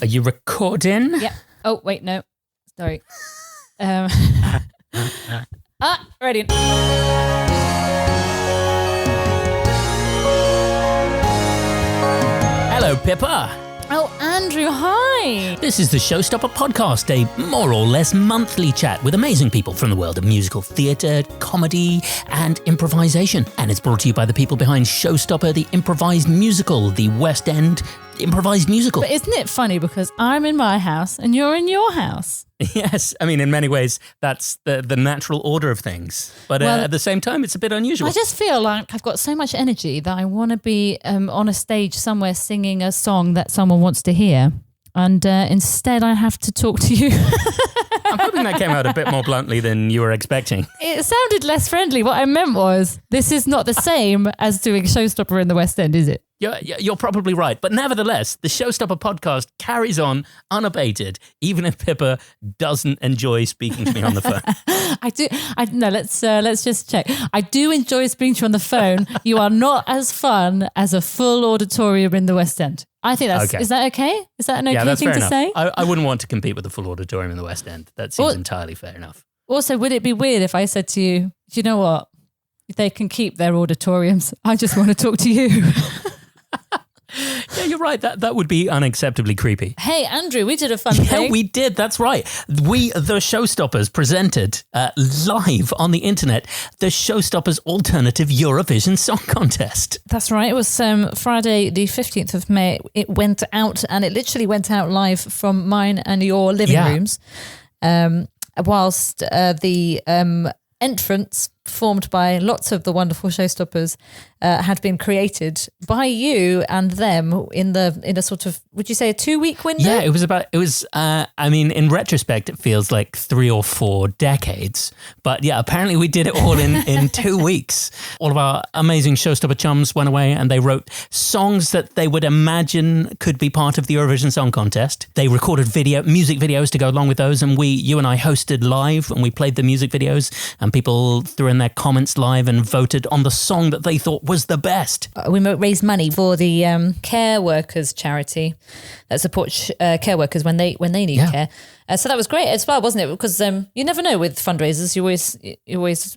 Are you recording? Yeah. Oh, wait, no. Sorry. Ready. Hello, Pippa. Oh, Andrew, hi. This is the Showstopper Podcast, a more or less monthly chat with amazing people from the world of musical theatre, comedy, and improvisation. And it's brought to you by the people behind Showstopper, the improvised musical, the West End improvised musical. But isn't it funny because I'm in my house and you're in your house? Yes, I mean, in many ways, that's the natural order of things. But at the same time, it's a bit unusual. I just feel like I've got so much energy that I want to be on a stage somewhere singing a song that someone wants to hear. And instead, I have to talk to you. I'm hoping that came out a bit more bluntly than you were expecting. It sounded less friendly. What I meant was, this is not the same as doing Showstopper in the West End, is it? You're probably right. But nevertheless, the Showstopper Podcast carries on unabated, even if Pippa doesn't enjoy speaking to me on the phone. I do. No, let's just check. I do enjoy speaking to you on the phone. You are not as fun as a full auditorium in the West End. I think that's, okay. Is that okay? Is that an okay thing to say? I wouldn't want to compete with the full auditorium in the West End. That seems entirely fair enough. Also, would it be weird if I said to you, do you know what? They can keep their auditoriums. I just want to talk to you. Yeah, you're right. That would be unacceptably creepy. Hey, Andrew, we did a fun thing. Yeah, we did. That's right. We, the Showstoppers, presented live on the internet the Showstoppers Alternative Eurovision Song Contest. That's right. It was Friday, the 15th of May. It went out, and it literally went out live from mine and your living rooms, whilst the entrance formed by lots of the wonderful Showstoppers had been created by you and them in a sort of, would you say, a 2-week window? Yeah, I mean, in retrospect, it feels like 3 or 4 decades. But yeah, apparently we did it all in 2 weeks. All of our amazing Showstopper chums went away and they wrote songs that they would imagine could be part of the Eurovision Song Contest. They recorded music videos to go along with those, and you and I hosted live and we played the music videos, and people threw in their comments live and voted on the song that they thought was the best. We raised money for the care workers charity that supports care workers when they need care. So that was great as well, wasn't it? Because you never know with fundraisers. You always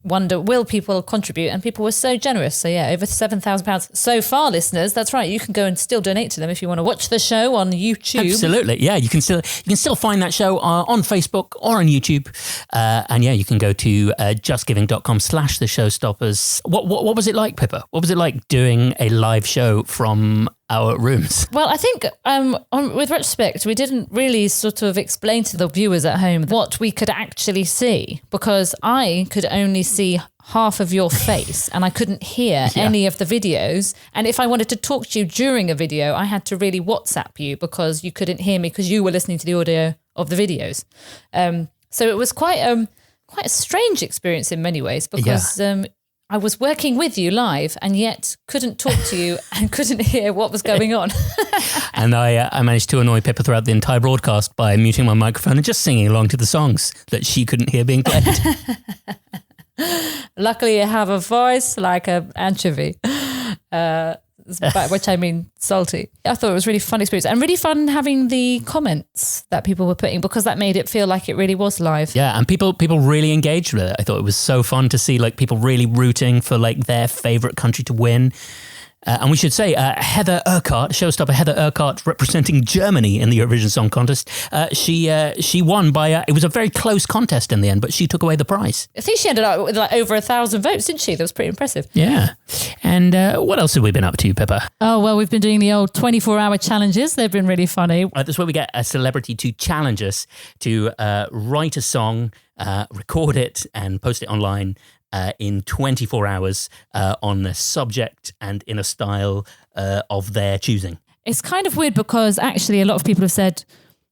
wonder, will people contribute? And people were so generous. So yeah, over £7,000 so far, listeners. That's right. You can go and still donate to them if you want to watch the show on YouTube. Absolutely, yeah. You can still find that show on Facebook or on YouTube. And yeah, you can go to justgiving.com/the Showstoppers. What was it like, Pippa? What was it like doing a live show from our rooms? Well, I think with retrospect, we didn't really sort of explain to the viewers at home what we could actually see, because I could only see half of your face and I couldn't hear any of the videos. And if I wanted to talk to you during a video, I had to really WhatsApp you because you couldn't hear me because you were listening to the audio of the videos. So it was quite a strange experience in many ways because I was working with you live and yet couldn't talk to you and couldn't hear what was going on. And I managed to annoy Pippa throughout the entire broadcast by muting my microphone and just singing along to the songs that she couldn't hear being played. Luckily, I have a voice like an anchovy, which I mean salty. I thought it was a really fun experience and really fun having the comments that people were putting, because that made it feel like it really was live. Yeah, and people really engaged with it. I thought it was so fun to see like people really rooting for like their favourite country to win. And we should say Heather Urquhart, Showstopper Heather Urquhart, representing Germany in the Eurovision Song Contest. She won by, it was a very close contest in the end, but she took away the prize. I think she ended up with like over 1,000 votes, didn't she? That was pretty impressive. Yeah. And what else have we been up to, Pippa? Oh, well, we've been doing the old 24-hour challenges. They've been really funny. That's where we get a celebrity to challenge us to write a song, record it and post it online in 24 hours on a subject and in a style of their choosing. It's kind of weird because actually a lot of people have said,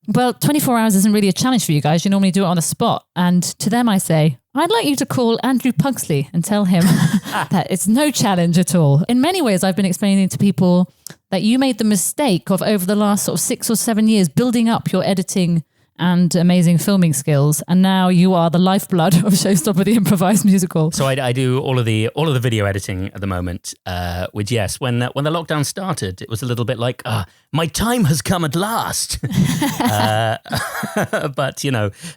well, 24 hours isn't really a challenge for you guys. You normally do it on the spot. And to them I say, I'd like you to call Andrew Pugsley and tell him that it's no challenge at all. In many ways, I've been explaining to people that you made the mistake of over the last sort of 6 or 7 years building up your editing and amazing filming skills. And now you are the lifeblood of Showstopper, the improvised musical. So I do all of the video editing at the moment, which, yes, when the lockdown started, it was a little bit like, my time has come at last. But,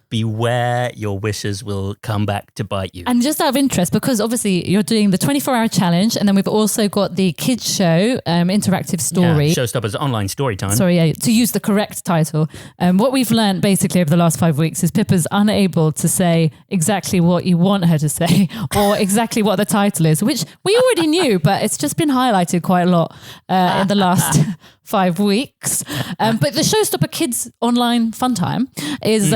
beware, your wishes will come back to bite you. And just out of interest, because obviously you're doing the 24-hour challenge, and then we've also got the kids show, interactive story. Yeah, Showstopper's online story time. Sorry, to use the correct title. What we've learned basically over the last 5 weeks is Pippa's unable to say exactly what you want her to say or exactly what the title is, which we already knew, but it's just been highlighted quite a lot in the last 5 weeks. But the Showstopper Kids Online Fun Time is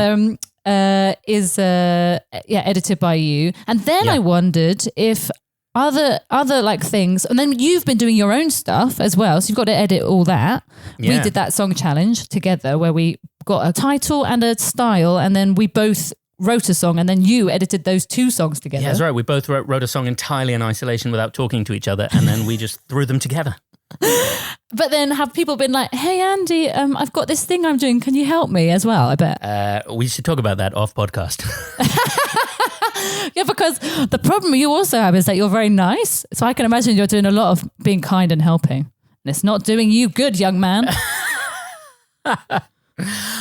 edited by you. And then I wondered if other like things, and then you've been doing your own stuff as well, so you've got to edit all that. We did that song challenge together where we got a title and a style, and then we both wrote a song, and then you edited those two songs together. Yeah, that's right. We both wrote a song entirely in isolation without talking to each other, and then we just threw them together. But then have people been like, hey Andy, I've got this thing I'm doing, can you help me as well? I bet. We should talk about that off podcast. Yeah, because the problem you also have is that you're very nice. So I can imagine you're doing a lot of being kind and helping. And it's not doing you good, young man.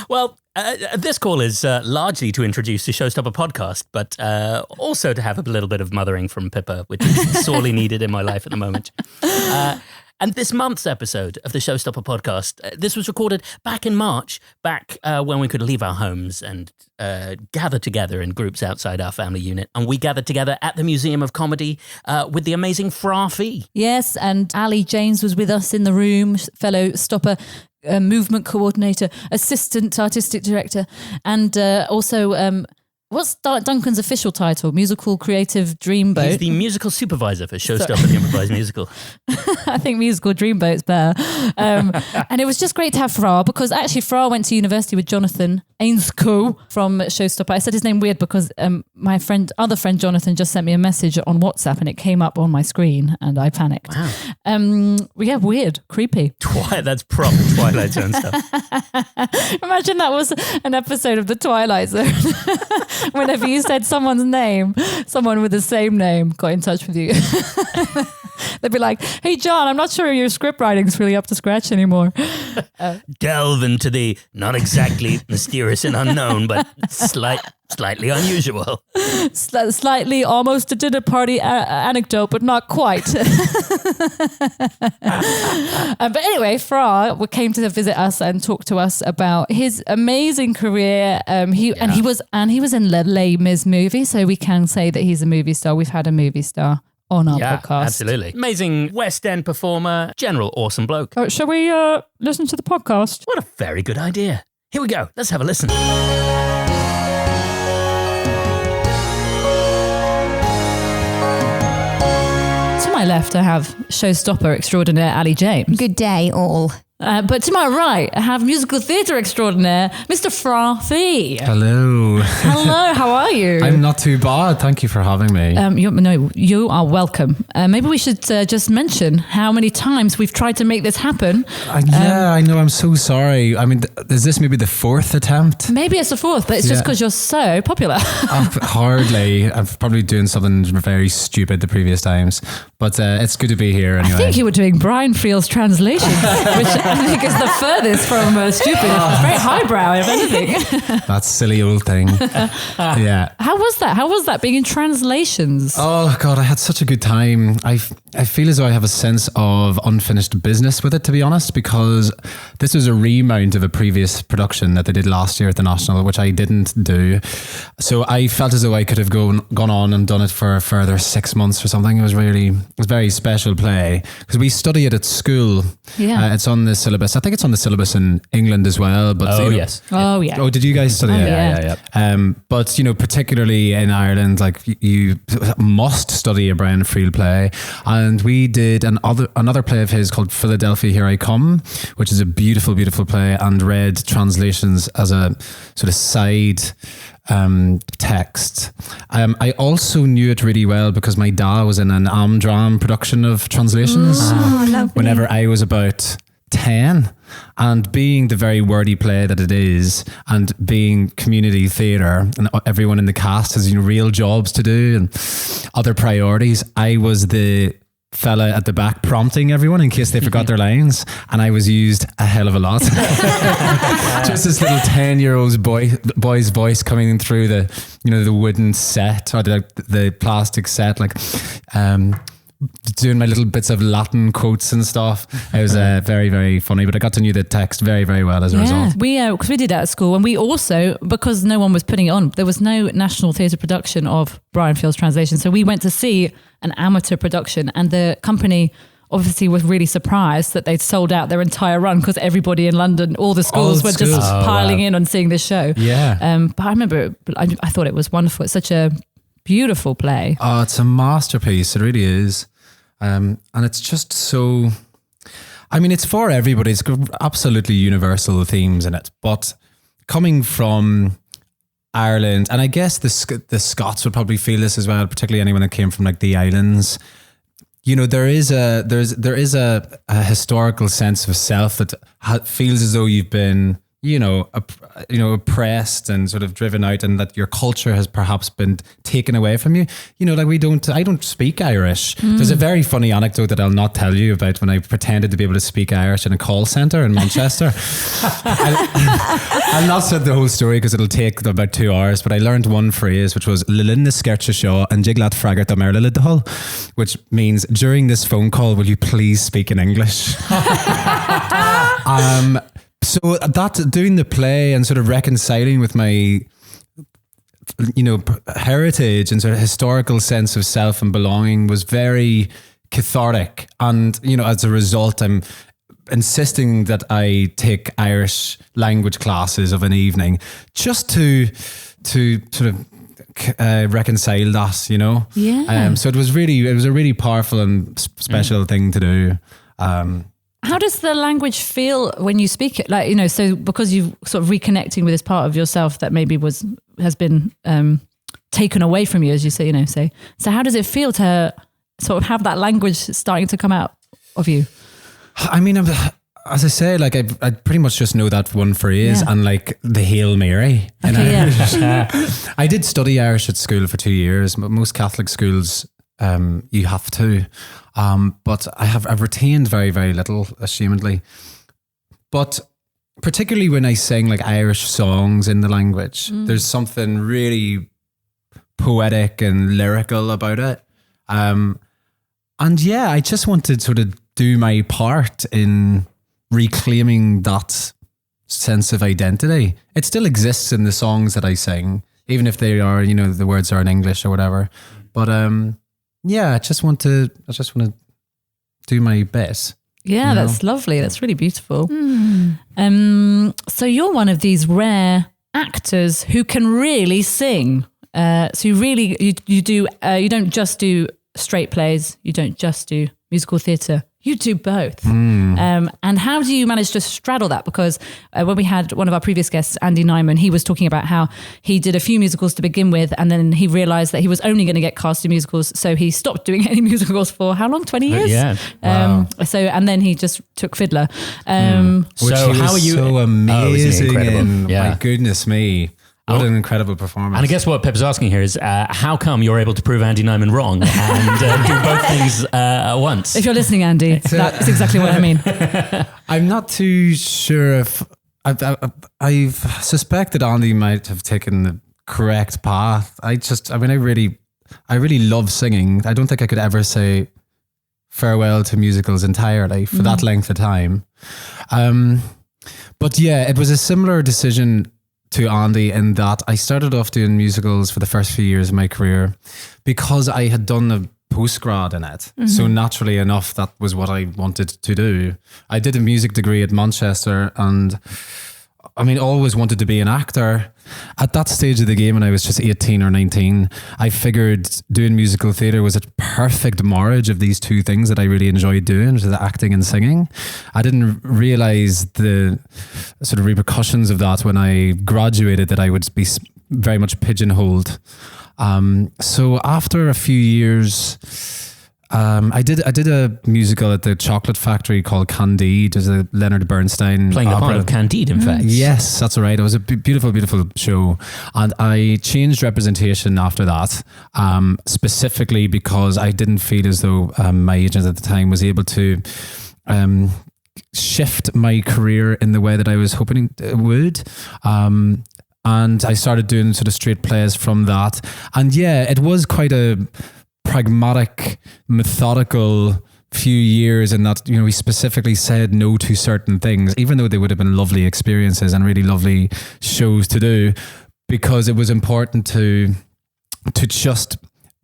Well, this call is largely to introduce the Showstopper podcast, but also to have a little bit of mothering from Pippa, which is sorely needed in my life at the moment. And this month's episode of the Showstopper podcast, this was recorded back in March, when we could leave our homes and gather together in groups outside our family unit. And we gathered together at the Museum of Comedy with the amazing Fra Fee. Yes, and Ali James was with us in the room, fellow Stopper movement coordinator, assistant artistic director, and also... what's Duncan's official title? Musical Creative Dreamboat. He's the musical supervisor for Showstopper, the improvised musical. I think Musical Dreamboat's better. And it was just great to have Fra, because actually Fra went to university with Jonathan Ainscough from Showstopper. I said his name weird because my other friend Jonathan just sent me a message on WhatsApp and it came up on my screen and I panicked. Wow. Yeah, weird, creepy. That's proper Twilight Zone stuff. Imagine that was an episode of The Twilight Zone. Whenever you said someone's name, someone with the same name got in touch with you. They'd be like, hey, John, I'm not sure your script writing's really up to scratch anymore. Delve into the not exactly mysterious and unknown, but slightly unusual. Slightly almost a dinner party anecdote, but not quite. But anyway, Fra came to visit us and talk to us about his amazing career. He was in Les Mis movie, so we can say that he's a movie star. We've had a movie star on our podcast. Absolutely. Amazing West End performer, general awesome bloke. Shall we listen to the podcast? What a very good idea. Here we go. Let's have a listen. To my left, I have Showstopper extraordinaire Ali James. Good day, all. But to my right, I have musical theatre extraordinaire, Mr. Fra Fee. Hello. Hello, how are you? I'm not too bad. Thank you for having me. You are welcome. Maybe we should just mention how many times we've tried to make this happen. I know. I'm so sorry. I mean, is this maybe the fourth attempt? Maybe it's the fourth, but it's just because you're so popular. Hardly. I'm probably doing something very stupid the previous times, but it's good to be here anyway. I think you were doing Brian Friel's translation, which I think is the furthest from stupid. It's very highbrow, if anything. That silly old thing. Yeah. How was that? How was that being in translations? Oh God, I had such a good time. I feel as though I have a sense of unfinished business with it, to be honest, because this was a remount of a previous production that they did last year at the National, which I didn't do. So I felt as though I could have gone on and done it for a further 6 months or something. It was a very special play because we study it at school. Yeah. It's on the syllabus. I think it's on the syllabus in England as well. But Yes. Oh yeah. Oh, did you guys study it? Yeah. But particularly in Ireland, like you must study a Brian Friel play, and we did another play of his called Philadelphia Here I Come, which is a beautiful, beautiful play, and read translations as a sort of side text. I also knew it really well because my dad was in an Amdram production of translations Oh, lovely. whenever I was about 10. And being the very wordy play that it is, and being community theatre, and everyone in the cast has real jobs to do and other priorities, I was the fella at the back prompting everyone in case they forgot their lines, and I was used a hell of a lot. Just this little 10-year-old boy's voice coming through the wooden set or the plastic set, doing my little bits of Latin quotes and stuff. It was very, very funny, but I got to know the text very, very well as a result. Because we did that at school, and we also, because no one was putting it on, there was no national theatre production of Brian Field's translation, so we went to see an amateur production, and the company obviously was really surprised that they'd sold out their entire run because everybody in London, all the schools were just piling in on seeing this show. Yeah. But I remember, I thought it was wonderful. It's such a beautiful play. Oh, it's a masterpiece. It really is. And it's just so, it's for everybody. It's got absolutely universal themes in it. But coming from Ireland, and I guess the Scots would probably feel this as well, particularly anyone that came from the islands. There is a historical sense of self that feels as though you've been oppressed and sort of driven out, and that your culture has perhaps been taken away from you. I don't speak Irish. There's a very funny anecdote that I'll not tell you about when I pretended to be able to speak Irish in a call centre in Manchester. I'll not say the whole story because it'll take about 2 hours, but I learned one phrase, which was Lilin Skercha Shaw and Jiglat Fragart Amerlilidhol, which means, during this phone call, will you please speak in English? So that, doing the play and sort of reconciling with my, heritage and sort of historical sense of self and belonging was very cathartic. And, as a result, I'm insisting that I take Irish language classes of an evening just to sort of reconcile that, Yeah. So it was a really powerful and special thing to do. How does the language feel when you speak it? So because you're sort of reconnecting with this part of yourself that maybe has been taken away from you, as you say, so how does it feel to sort of have that language starting to come out of you? As I say, I pretty much just know that one phrase and the Hail Mary. I did study Irish at school for 2 years. Most Catholic schools, you have to. But I've retained very, very little, ashamedly. But particularly when I sing Irish songs in the language, there's something really poetic and lyrical about it. And I just want to sort of do my part in reclaiming that sense of identity. It still exists in the songs that I sing, even if they are, the words are in English or whatever. But I just want to do my best. Yeah, that's lovely. That's really beautiful. So you're one of these rare actors who can really sing. So you don't just do straight plays. You don't just do musical theatre. You do both. And how do you manage to straddle that? Because when we had one of our previous guests, Andy Nyman, he was talking about how he did a few musicals to begin with, and then he realised that he was only going to get cast in musicals, so he stopped doing any musicals for how long? 20 years? Yeah. Wow. And then he just took Fiddler. Which how are you? So amazing. And my goodness me. What an incredible performance. And I guess what Pip's asking here is, how come you're able to prove Andy Nyman wrong and do both things at once? If you're listening, Andy, that's exactly what I mean. I'm not too sure if... I've suspected Andy might have taken the correct path. I really love singing. I don't think I could ever say farewell to musicals entirely for that length of time. But yeah, it was a similar decision to Andy in that I started off doing musicals for the first few years of my career because I had done a postgrad in it. So naturally enough, that was what I wanted to do. I did a music degree at Manchester and always wanted to be an actor. At that stage of the game, when I was just 18 or 19, I figured doing musical theatre was a perfect marriage of these two things that I really enjoyed doing, which is acting and singing. I didn't realise the sort of repercussions of that when I graduated, that I would be very much pigeonholed. So after a few years, I did a musical at the Chocolate Factory called Candide. There's a Leonard Bernstein Playing the part opera. of Candide, in fact. Yes, that's right. It was a beautiful, beautiful show. And I changed representation after that, specifically because I didn't feel as though my agent at the time was able to shift my career in the way that I was hoping it would. And I started doing sort of straight plays from that. And yeah, it was quite a pragmatic, methodical few years in that, we specifically said no to certain things, even though they would have been lovely experiences and really lovely shows to do, because it was important to just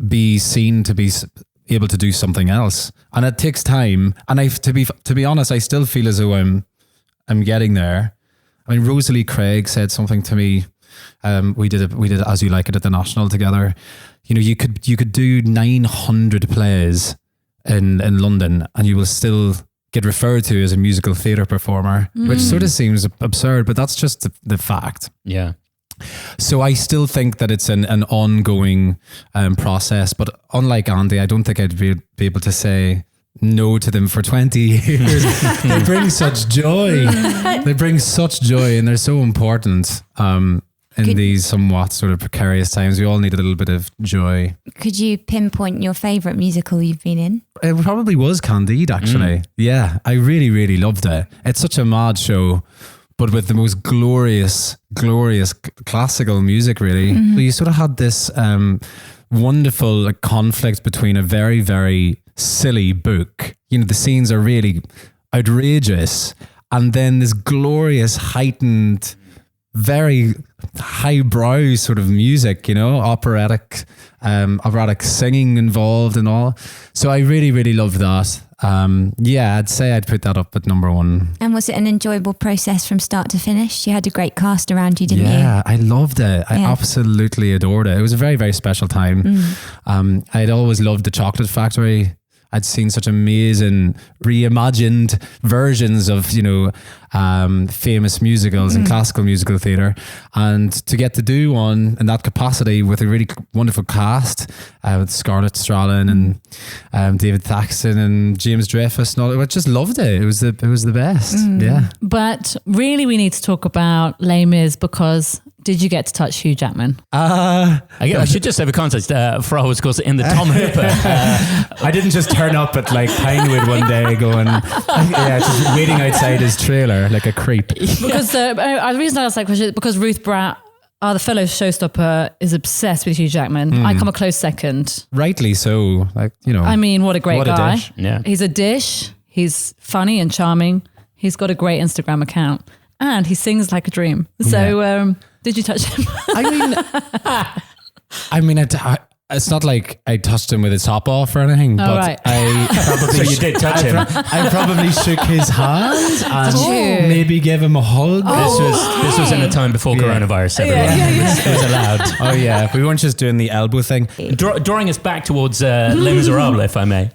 be seen to be able to do something else. And it takes time. And to be honest, I still feel as though I'm getting there. I mean, Rosalie Craig said something to me. We did As You Like It at the National together. You could do 900 plays in London and you will still get referred to as a musical theatre performer, which sort of seems absurd, but that's just the fact. Yeah. So I still think that it's an ongoing process, but unlike Andy, I don't think I'd be able to say no to them for 20 years. They bring such joy. They bring such joy and they're so important in these somewhat sort of precarious times. We all need a little bit of joy. Could you pinpoint your favourite musical you've been in? It probably was Candide, actually. Yeah, I really, really loved it. It's such a mad show, but with the most glorious classical music, really. Mm-hmm. So you sort of had this wonderful conflict between a very, very silly book. The scenes are really outrageous. And then this glorious, heightened, very highbrow sort of music, operatic singing involved and all. So I really, really love that. I'd say I'd put that up at number one. And was it an enjoyable process from start to finish? You had a great cast around you, didn't you? Yeah, I loved it. I absolutely adored it. It was a very, very special time. I'd always loved the Chocolate Factory. I'd seen such amazing reimagined versions of, famous musicals and classical musical theatre. And to get to do one in that capacity with a really wonderful cast, with Scarlett Strallen and David Thaxton and James Dreyfus and all, I just loved it. It was the best. Yeah. But really we need to talk about Les Mis, because did you get to touch Hugh Jackman? I should just say for context, Fra was, of course, in the Tom Hooper. I didn't just turn up at Pinewood one day going, just waiting outside his trailer like a creep. Because the reason I asked that question is because Ruth Bratt, the fellow showstopper, is obsessed with Hugh Jackman. I come a close second. Rightly so. I mean, what a great guy. Dish. Yeah. He's a dish. He's funny and charming. He's got a great Instagram account. And he sings like a dream. So... did you touch him? I mean, it's not like I touched him with his top off or anything, but right. I probably So you did touch him. I probably shook his hand and maybe gave him a hug. This was in a time before coronavirus, everyone. It was allowed. Oh yeah, we weren't just doing the elbow thing. Drawing us back towards Les Miserables, if I may.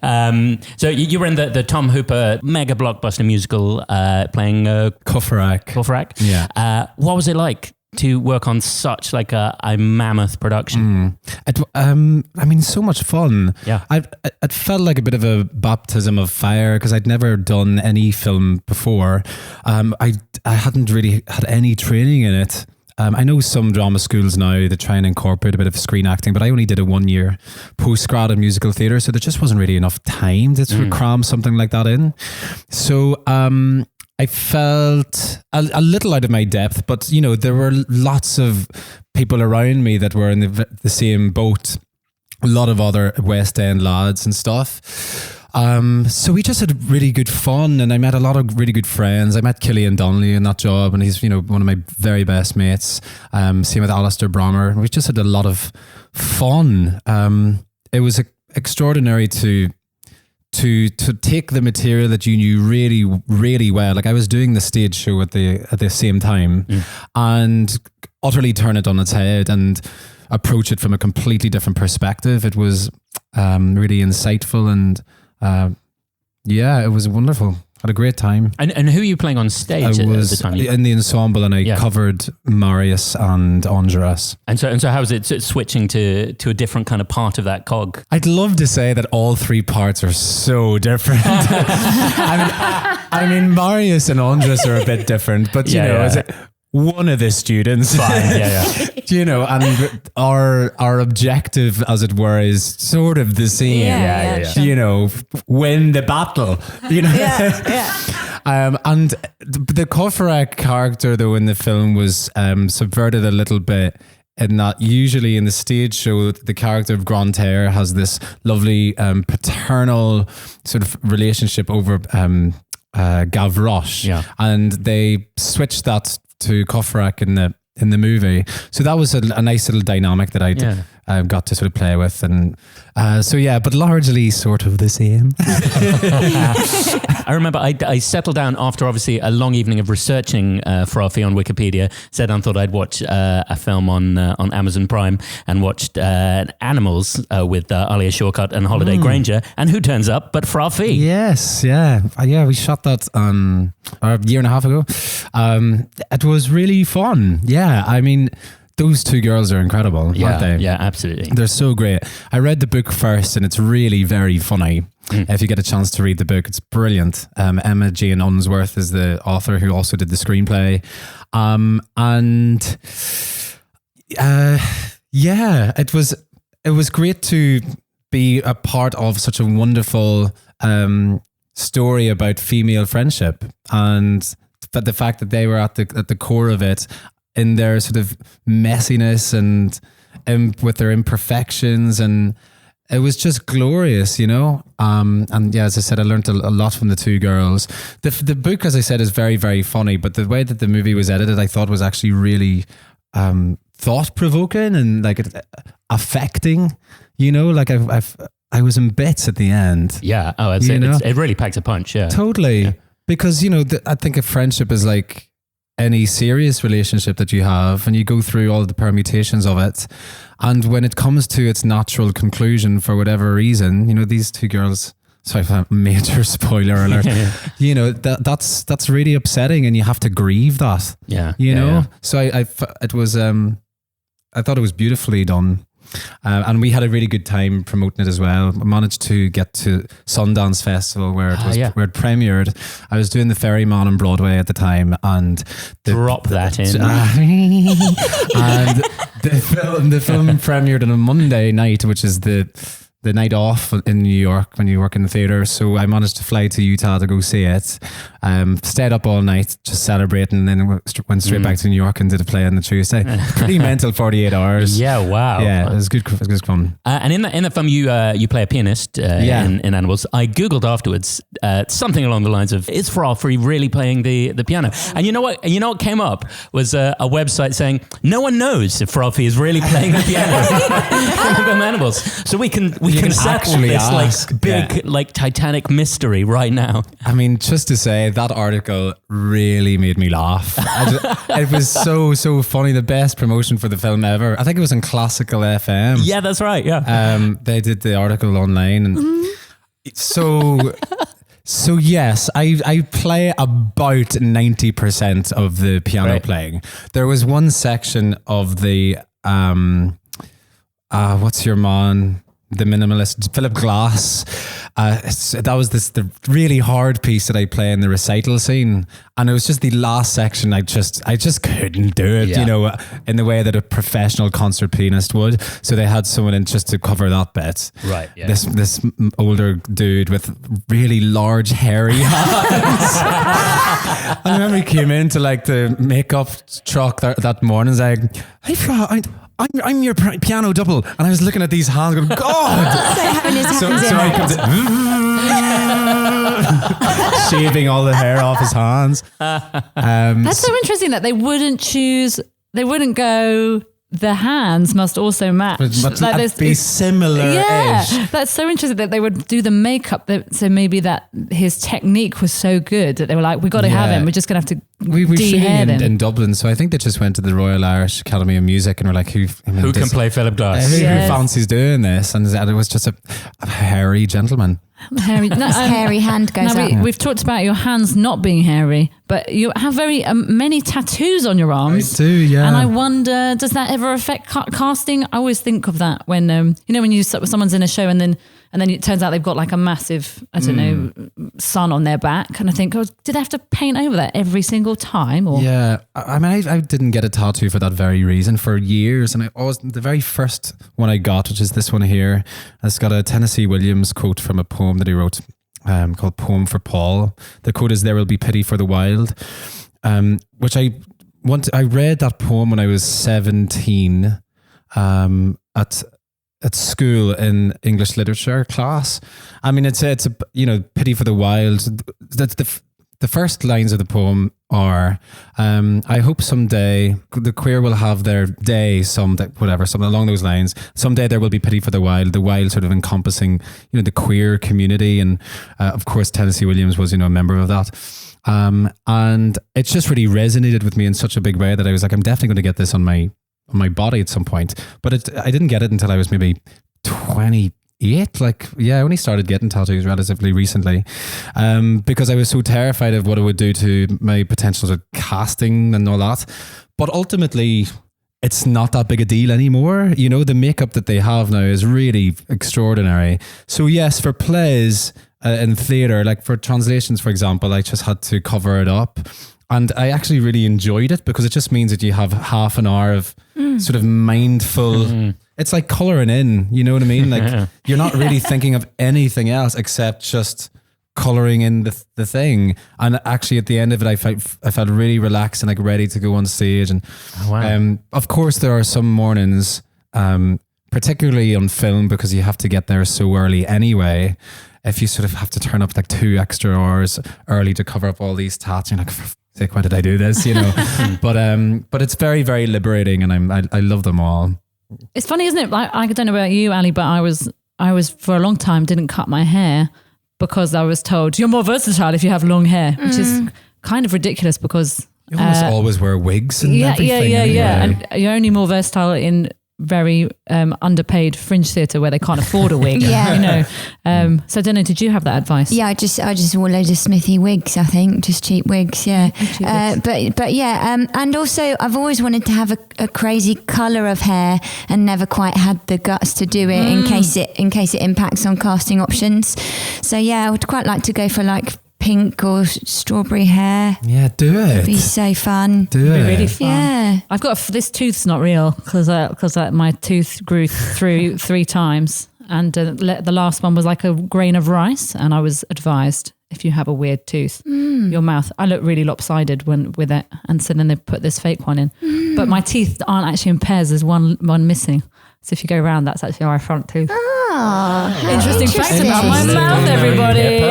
So you were in the Tom Hooper mega blockbuster musical playing Courfeyrac. Yeah. What was it like to work on such a mammoth production? So much fun. Yeah. It felt like a bit of a baptism of fire because I'd never done any film before. I hadn't really had any training in it. I know some drama schools now that try and incorporate a bit of screen acting, but I only did a 1 year postgrad in musical theatre, so there just wasn't really enough time to sort of cram something like that in. So I felt a little out of my depth, but there were lots of people around me that were in the same boat. A lot of other West End lads and stuff. So we just had really good fun, and I met a lot of really good friends. I met Killian Donnelly in that job, and he's one of my very best mates. Same with Alistair Brommer. We just had a lot of fun. It was extraordinary to take the material that you knew really, really well. Like I was doing the stage show at the same time and utterly turn it on its head and approach it from a completely different perspective. It was really insightful and it was wonderful. Had a great time. And who are you playing on stage I was at the time? in the ensemble, and I covered Marius and Andras. And so how is it switching to a different kind of part of that cog? I'd love to say that all three parts are so different. I mean, Marius and Andras are a bit different, but you know, is it one of the students? Fine, You know, and our objective, as it were, is sort of the same. Sure. You know, win the battle. You know. And the Cofferac character, though, in the film was subverted a little bit. And that usually in the stage show, the character of Grantaire has this lovely paternal sort of relationship over Gavroche, and they switched that to Cofferac in the movie. So that was a nice little dynamic that I got to sort of play with, and but largely sort of the same. I remember I settled down after obviously a long evening of researching Fra Fee on Wikipedia. Sat down, thought I'd watch a film on Amazon Prime, and watched Animals with Alia Shawkat and Holiday Granger. And who turns up but Fra Fee? Yes, we shot that a year and a half ago. It was really fun. Yeah, I mean, those two girls are incredible, aren't they? Yeah, absolutely. They're so great. I read the book first, and it's really very funny. If you get a chance to read the book, it's brilliant. Emma Jane Unsworth is the author who also did the screenplay. It was great to be a part of such a wonderful story about female friendship, and the fact that they were at the core of it, in their sort of messiness and with their imperfections, and it was just glorious, you know. As I said, I learned a lot from the two girls. The book, as I said, is very, very funny, but the way that the movie was edited, I thought was actually really thought-provoking and like affecting. You know, like I was in bits at the end. Yeah. Oh, it really packs a punch. Yeah. Totally. Yeah. Because, you know, I think a friendship is like any serious relationship that you have, and you go through all the permutations of it. And when it comes to its natural conclusion, for whatever reason, you know, these two girls, sorry for that major spoiler alert, you know, that's really upsetting, and you have to grieve that. Yeah. You know? So I thought it was beautifully done. And we had a really good time promoting it as well. I managed to get to Sundance Festival where it premiered. I was doing the Ferryman on Broadway at the time, and drop that in. And the film premiered on a Monday night, which is the night off in New York when you work in the theatre. So I managed to fly to Utah to go see it. Stayed up all night just celebrating, and then went straight back to New York and did a play on the Tuesday. Pretty mental 48 hours. Yeah, wow. Yeah, it was good. It was fun. And in the film, you play a pianist in Animals. I googled afterwards something along the lines of, is Fra Fee really playing the piano? And you know what came up was a website saying no one knows if Fra Fee is really playing the piano in the film Animals. So we can settle this big Titanic mystery right now. I mean, just to say, that article really made me laugh. It was so funny. The best promotion for the film ever. I think it was in Classical FM. Yeah, that's right. Yeah. They did the article online, and so yes, I play about 90% of the piano playing. There was one section of the what's your man? The minimalist Philip Glass. That was the really hard piece that I play in the recital scene, and it was just the last section. I just couldn't do it, you know, in the way that a professional concert pianist would. So they had someone in just to cover that bit. Right. Yeah. This older dude with really large hairy hands. I remember he came into like the makeup truck that morning. He's like, "Hey, Fra, I'm your piano double," and I was looking at these hands, going, "God!" So I comes in, shaving all the hair off his hands. That's so interesting that they wouldn't go, the hands must also match. But be similar. Yeah, that's so interesting that they would do the makeup. So maybe that his technique was so good that they were like, we got to have him. We're just going to have to we de-hair him. In Dublin. So I think they just went to the Royal Irish Academy of Music and were like, who can play Philip Glass? Who fancies doing this? And it was just a hairy gentleman. Hairy, hairy hand goes up. We've talked about your hands not being hairy, but you have very many tattoos on your arms. I do, yeah. And I wonder, does that ever affect casting? I always think of that when when someone's in a show and then it turns out they've got like a massive, I don't know, sun on their back, and I think, oh, did they have to paint over that every single time? Or yeah, I mean, I didn't get a tattoo for that very reason for years, and the very first one I got, which is this one here, it's got a Tennessee Williams quote from a poem that he wrote called "Poem for Paul." The quote is, "There will be pity for the wild," which I read that poem when I was 17 at school in English literature class. I mean, it's a pity for the wild. That's the first lines of the poem are, I hope someday the queer will have their day, something along those lines. Someday there will be pity for the wild sort of encompassing, the queer community. And of course, Tennessee Williams was, a member of that. And it's just really resonated with me in such a big way that I was like, I'm definitely going to get this on my body at some point. But I didn't get it until I was maybe 28. I only started getting tattoos relatively recently, because I was so terrified of what it would do to my potential of casting and all that. But ultimately, it's not that big a deal anymore. The makeup that they have now is really extraordinary. So yes, for plays in theatre, like for translations, for example, I just had to cover it up. And I actually really enjoyed it because it just means that you have half an hour of sort of mindful. It's like colouring in, you know what I mean? Like you're not really thinking of anything else except just colouring in the thing. And actually at the end of it, I felt really relaxed and like ready to go on stage. And of course there are some mornings, particularly on film, because you have to get there so early anyway. If you sort of have to turn up like 2 extra hours early to cover up all these tats, you're like, why did I do this? But it's very, very liberating, and I love them all. It's funny, isn't it? I don't know about you, Ali, but I was for a long time didn't cut my hair because I was told you're more versatile if you have long hair, which is kind of ridiculous because you almost always wear wigs and everything. Yeah. And you're only more versatile in very underpaid fringe theatre where they can't afford a wig. So I don't know, did you have that advice? Yeah, I just wore loads of Smithy wigs, I think, just cheap wigs. But and also I've always wanted to have a crazy colour of hair and never quite had the guts to do it in case it impacts on casting options. So I would quite like to go for like pink or strawberry hair. Yeah, do it. It'd be so fun. Do it. It'd be really fun. Yeah. I've got this tooth's not real because my tooth grew through 3 times, and the last one was like a grain of rice, and I was advised, if you have a weird tooth, your mouth, I look really lopsided with it, and so then they put this fake one in. But my teeth aren't actually in pairs, there's one missing. So if you go around, that's actually our front tooth. Interesting fact about my mouth, everybody.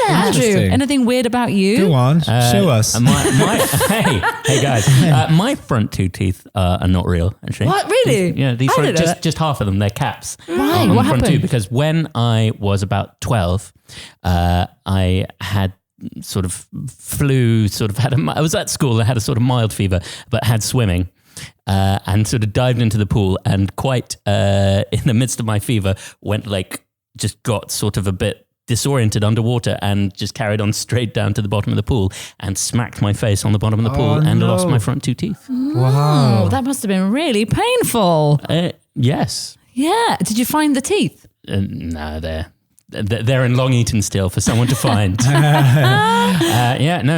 Andrew, anything weird about you? Go on, show us. Hey guys, my front 2 teeth are not real, actually. What, really? Yeah, these just half of them, they're caps. Why? What happened? Front 2, because when I was about 12, I had sort of flu, I was at school, I had a sort of mild fever, but had swimming. And sort of dived into the pool, and quite in the midst of my fever just got sort of a bit disoriented underwater and just carried on straight down to the bottom of the pool and smacked my face on the bottom of the pool and lost my front 2 teeth. Wow. That must have been really painful. Yes. Yeah. Did you find the teeth? No, they're in Long Eaton still for someone to find.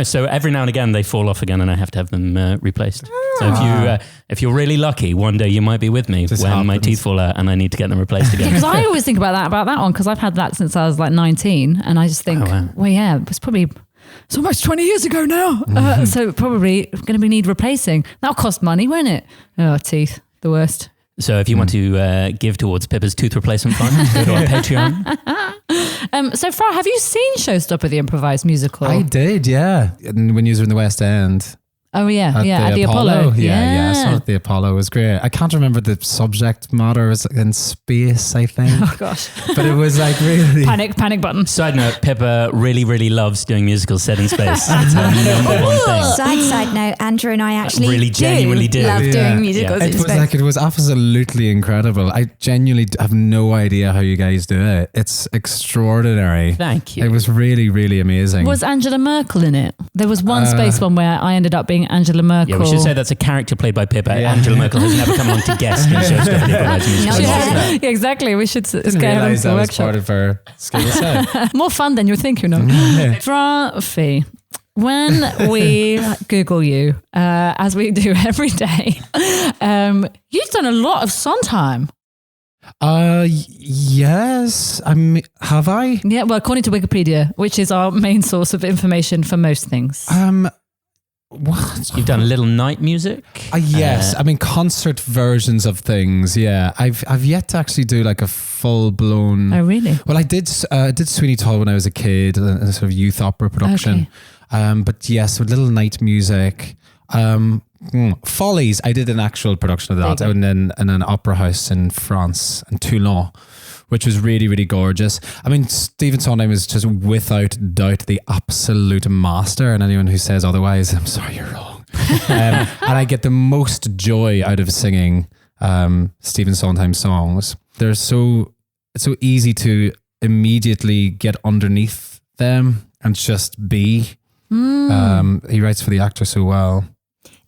So every now and again they fall off again and I have to have them replaced. So if you're really lucky, one day you might be with me when my teeth fall out and I need to get them replaced again. Because I always think about that one, because I've had that since I was like 19, and I just think, it was probably it's almost 20 years ago now. So probably going to need replacing. That'll cost money, won't it? Oh, teeth, the worst. So if you want to give towards Pippa's tooth replacement fund, go to our Patreon. So Fra, have you seen Showstopper the improvised musical? I did, yeah. And when you were in the West End. Oh yeah, at the Apollo. Yeah, I saw it at the Apollo. It was great. I can't remember the subject matter. It was in space, I think. Oh gosh. But it was like really panic button. Side note, Pippa really, really loves doing musicals set in space. It's her number one thing. Side note, Andrew and I actually Really genuinely do. love doing musicals in It was space. it was absolutely incredible. I genuinely have no idea how you guys do it. It's extraordinary. Thank you. It was really, really amazing. Was Angela Merkel in it? There was one space one where I ended up being Angela Merkel. Yeah, we should say that's a character played by Pippa. Yeah. Angela Merkel has never come along to guest in Showstopper the Improvised Musical. Yeah. Yeah, exactly. We should Didn't scale them realise to that a was workshop. part of her skill set. More fun than you think, you know. Fra Fee, when we Google you, as we do every day, you've done a lot of Sondheim. Yes. Have I? Yeah, well, according to Wikipedia, which is our main source of information for most things. What? You've done little night music. Yes, concert versions of things. Yeah, I've yet to actually do like a full blown. Oh, really? Well, I did Sweeney Todd when I was a kid, a sort of youth opera production. But yes, with little night music. Follies. I did an actual production of that in an opera house in France, in Toulon, which was really, really gorgeous. Stephen Sondheim is just without doubt the absolute master, and anyone who says otherwise, I'm sorry, you're wrong. And I get the most joy out of singing Stephen Sondheim songs. It's so easy to immediately get underneath them and just be. He writes for the actor so well.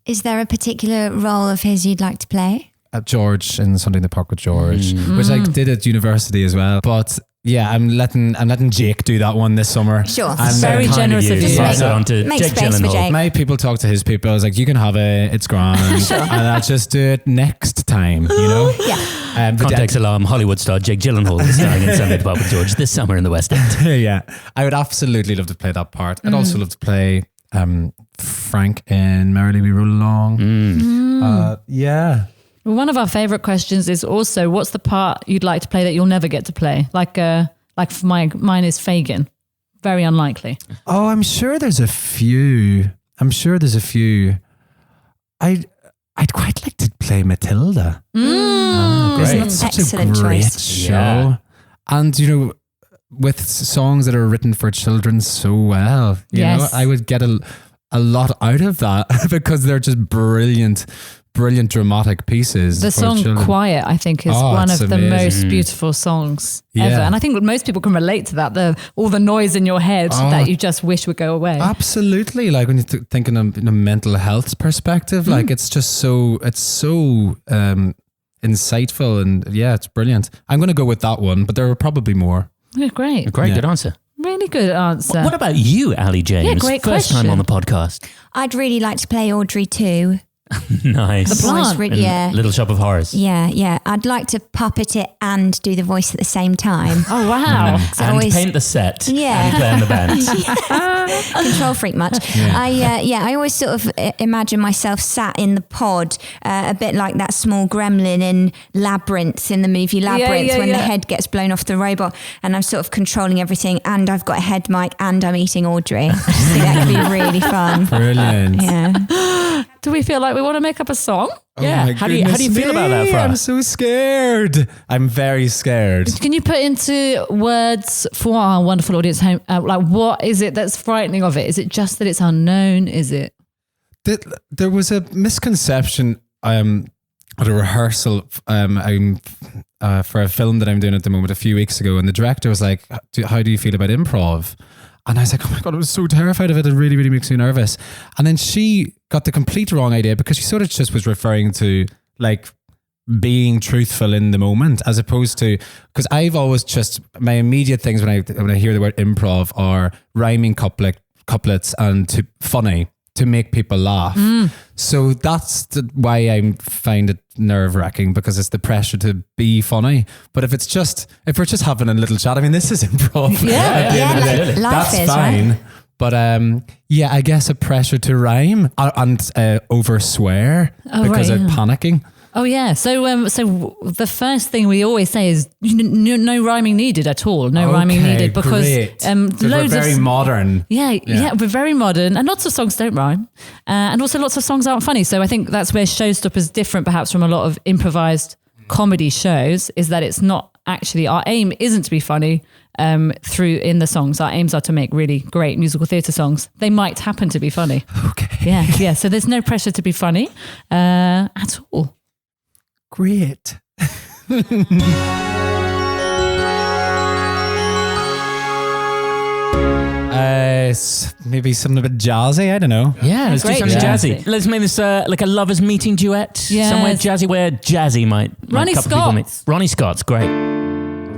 Is there a particular role of his you'd like to play? George in Sunday in the Park with George, which I did at university as well. But yeah, I'm letting Jake do that one this summer. Sure. And Very generous of you. Just Pass it on to make Jake space for Gyllenhaal. Jake. My people talk to his people. I was like, you can have it. It's grand. And I'll just do it next time, you know? Yeah. Context alarm, Hollywood star Jake Gyllenhaal is starring in Sunday at the Park with George this summer in the West End. Yeah. I would absolutely love to play that part. I'd also love to play Frank in Merrily We Roll Along. Yeah. One of our favourite questions is also, what's the part you'd like to play that you'll never get to play? Like mine is Fagin. Very unlikely. Oh, I'm sure there's a few. I'd quite like to play Matilda. Isn't that such Excellent a great choice. show? Yeah. And, with songs that are written for children so well, you know, I would get a lot out of that because they're just brilliant dramatic pieces. The for song children. Quiet, I think, is one it's of the amazing. most beautiful songs Yeah. ever. And I think most people can relate to that. All the noise in your head that you just wish would go away. Absolutely. Like when you think in a mental health perspective, like it's so insightful, and yeah, it's brilliant. I'm going to go with that one, but there are probably more. Yeah, great. Great, Yeah. good answer. Really good answer. What about you, Ali James? Yeah, great First question. time on the podcast. I'd really like to play Audrey too. Nice. The plant. In Yeah. Little Shop of Horrors. Yeah. I'd like to puppet it and do the voice at the same time. Oh, wow. So And always- paint the set. Yeah. And play in the band. Control freak much. I always sort of imagine myself sat in the pod, a bit like that small gremlin in Labyrinth, in the movie Labyrinth, when the head gets blown off the robot, and I'm sort of controlling everything, and I've got a head mic, and I'm eating Audrey. I just think that could be really fun. Brilliant. Yeah. Do we feel like we want to make up a song? Yeah. my How do you goodness feel about that, me, Fra? I'm so scared. I'm very scared. Can you put into words for our wonderful audience home, like what is it that's frightening of it? Is it just that it's unknown? Is it? There was a misconception at a rehearsal for a film that I'm doing at the moment a few weeks ago, and the director was like, how do you feel about improv? And I was like, oh my God, I was so terrified of it. It really, really makes me nervous. And then she got the complete wrong idea, because she sort of just was referring to like being truthful in the moment, as opposed to, because I've always just, my immediate things when I hear the word improv are rhyming couplets and funny to make people laugh. So that's why I find it nerve-wracking, because it's the pressure to be funny. But if we're just having a little chat, I mean, this is improv. Yeah. At the end of the day, Life that's is, fine. right? But yeah, I guess a pressure to rhyme and over swear because right, I'm panicking. Oh yeah. So the first thing we always say is no rhyming needed at all. No rhyming needed because we're very modern. Yeah, we're very modern, and lots of songs don't rhyme, and also lots of songs aren't funny. So I think that's where Showstopper's different, perhaps, from a lot of improvised comedy shows, is that it's not actually, our aim isn't to be funny through in the songs. Our aims are to make really great musical theatre songs. They might happen to be funny. Okay. Yeah. So there's no pressure to be funny at all. Great. Maybe something a bit jazzy. I don't know. Yeah, let's do great something jazzy. jazzy. Let's make this like a lovers meeting duet. Somewhere jazzy where jazzy might Ronnie a couple people meet. Scott's. Ronnie Scott's, great.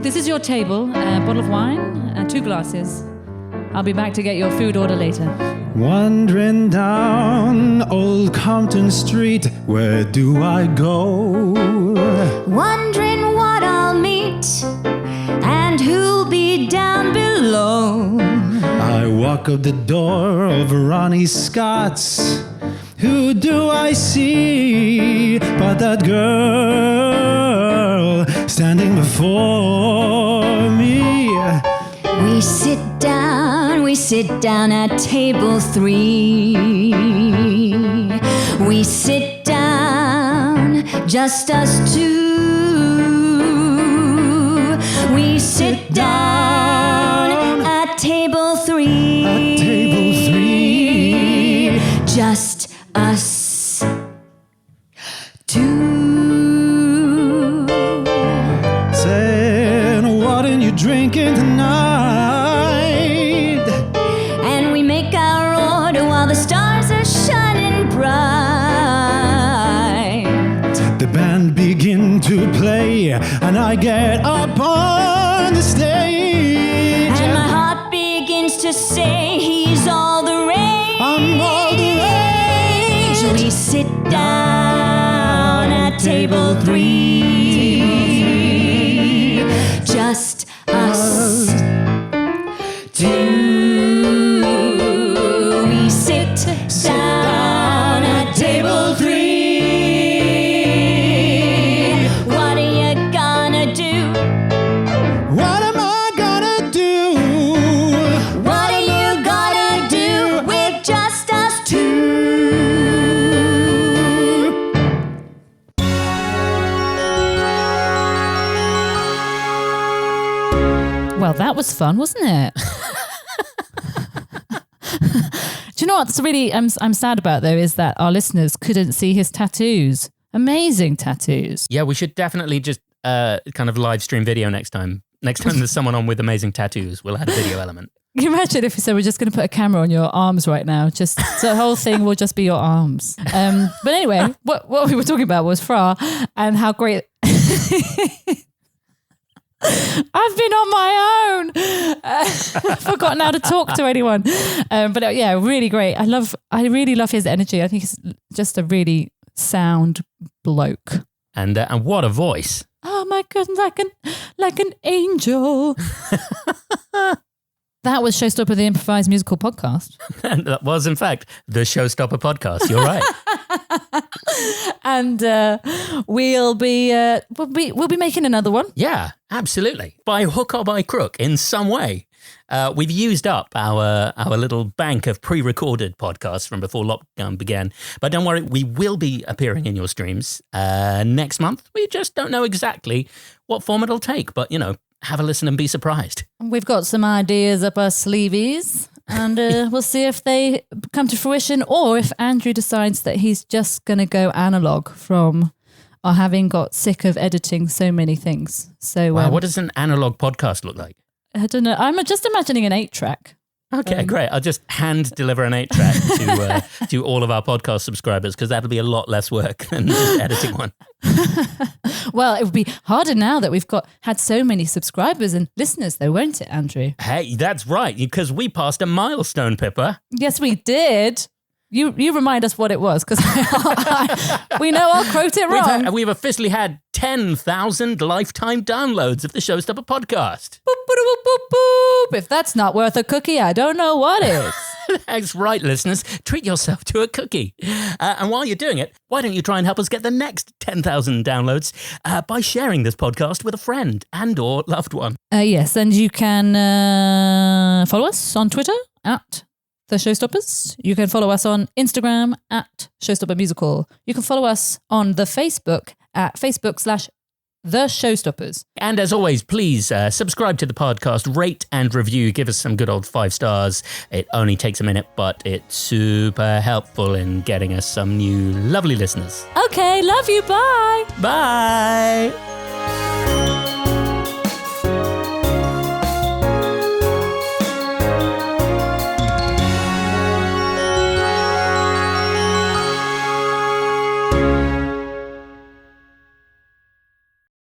This is your table, a bottle of wine, 2 glasses. I'll be back to get your food order later. Wandering down Old Compton Street, where do I go? Wondering what I'll meet and who'll be down below. I walk up the door of Ronnie Scott's. Who do I see but that girl standing before me? We sit down at table 3. We sit down, just us two. We sit down at table 3. At table 3. Just us two. Saying, what are you drinking tonight? And we make our order while the stars are shining bright. The band begin to play, and I get up on the stage. And my heart begins to say he's all the rage. I'm all the rage. We sit down at table 3. Just us two. We sit down at table 3. What are you gonna do? What am I gonna do? What are you gonna do with just us two? Well, that was fun, wasn't it? Do you know what's really I'm sad about, though, is that our listeners couldn't see his tattoos. Amazing tattoos. Yeah, we should definitely just kind of live stream video next time. Next time there's someone on with amazing tattoos, we'll add a video element. Can you imagine if we said we're just going to put a camera on your arms right now? Just so the whole thing will just be your arms. But anyway, what we were talking about was Fra and how great. I've been on my own. I've forgotten how to talk to anyone. But yeah, really great. I really love his energy. I think he's just a really sound bloke. And what a voice. Oh my goodness, like an angel. That was Showstopper, the improvised musical podcast. And that was, in fact, the Showstopper podcast. You're right. And we'll be making another one. Yeah, absolutely. By hook or by crook, in some way. We've used up our little bank of pre-recorded podcasts from before lockdown began. But don't worry, we will be appearing in your streams next month. We just don't know exactly what form it'll take. But, have a listen and be surprised. We've got some ideas up our sleeveys. And we'll see if they come to fruition or if Andrew decides that he's just going to go analog from having got sick of editing so many things. So, wow, what does an analog podcast look like? I don't know. I'm just imagining an 8-track. Okay, great. I'll just hand deliver an 8-track to all of our podcast subscribers because that'll be a lot less work than just editing one. Well, it would be harder now that we've had so many subscribers and listeners, though, won't it, Andrew? Hey, that's right, because we passed a milestone, Pippa. Yes, we did. You remind us what it was, because we know I'll quote it wrong. We've officially had 10,000 lifetime downloads of the Showstopper podcast. Boop, boop, boop, boop, boop. If that's not worth a cookie, I don't know what is. That's right, listeners. Treat yourself to a cookie. And while you're doing it, why don't you try and help us get the next 10,000 downloads by sharing this podcast with a friend and or loved one. Yes, and you can follow us on Twitter at The Showstoppers. You can follow us on Instagram at Showstopper Musical. You can follow us on the Facebook at Facebook/The Showstoppers. And as always, please subscribe to the podcast, rate and review, give us some good old 5 stars. It only takes a minute, but it's super helpful in getting us some new lovely listeners. Okay, love you. Bye. Bye.